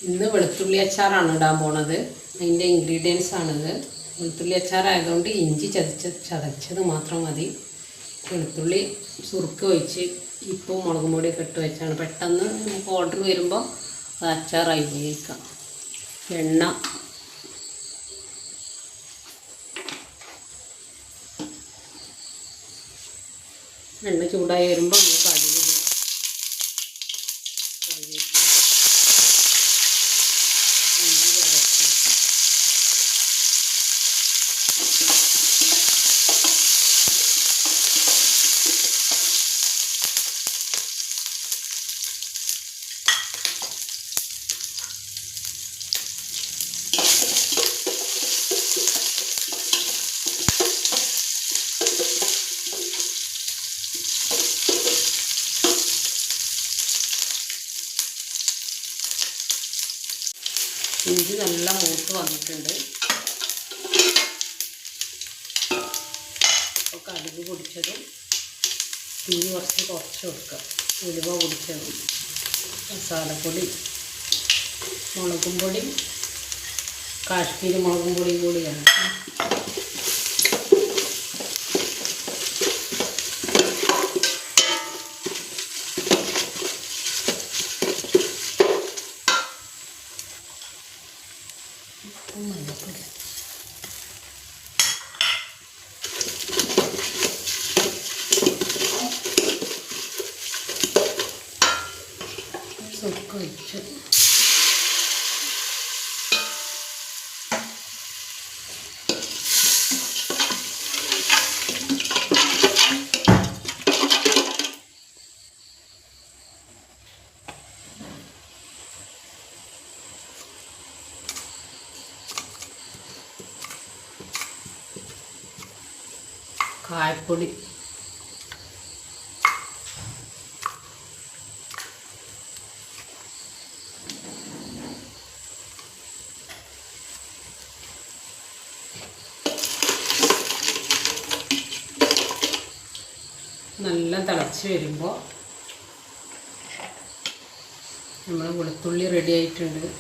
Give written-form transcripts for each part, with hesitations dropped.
ഇന്ന് വെളുത്തുള്ളി അച്ചാറാണ് ഇടാൻ പോണത്. അതിൻ്റെ ഇൻഗ്രീഡിയൻസ് ആണിത്. വെളുത്തുള്ളി അച്ചാറായതുകൊണ്ട് ഇഞ്ചി ചതച്ചത് മാത്രം മതി. വെളുത്തുള്ളി സുറുക്ക് ഒഴിച്ച് ഉപ്പും മുളകും പൊടിയൊക്കെ ഇട്ട് വെച്ചാണ് പെട്ടെന്ന് നമുക്ക് ഓർഡർ വരുമ്പോൾ അത് അച്ചാറായി ഉപയോഗിക്കാം. എണ്ണ ചൂടായി വരുമ്പോൾ നമ്മൾ കടുക് ഇഞ്ചി ചതച്ച് ഇഞ്ചി നല്ല മൂത്ത് വന്നിട്ടുണ്ട്. അപ്പോൾ കടുക് പൊടിച്ചതും തീ കുറച്ച് കൊടുക്കുക. ഉലുവ പൊടിച്ചതും മസാലപ്പൊടി, മുളകും പൊടി, കാശ്മീരി മുളകും പൊടി കൂടിയാണ്. മഞ്ഞപ്പൊടി, സുക്ക് ഒഴിച്ച് കായപ്പൊടി, നല്ല തിളച്ച് വരുമ്പോൾ നമ്മൾ വെളുത്തുള്ളി റെഡി ആയിട്ടുണ്ട്.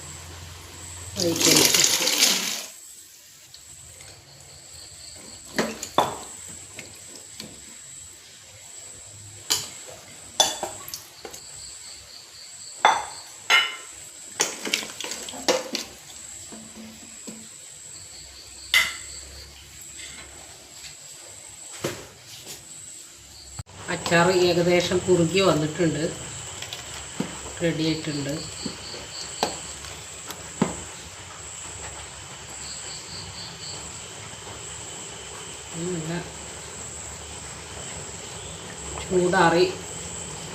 അച്ചാർ ഏകദേശം കുറുകി വന്നിട്ടുണ്ട്, റെഡി ആയിട്ടുണ്ട്. നല്ല ചൂടാറി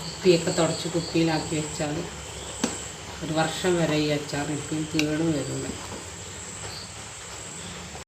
കുപ്പിയൊക്കെ തുടച്ച് കുപ്പിയിലാക്കി വെച്ചാൽ 1 വർഷം വരെ ഈ അച്ചാർ ഇപ്പം കേടും വരില്ല.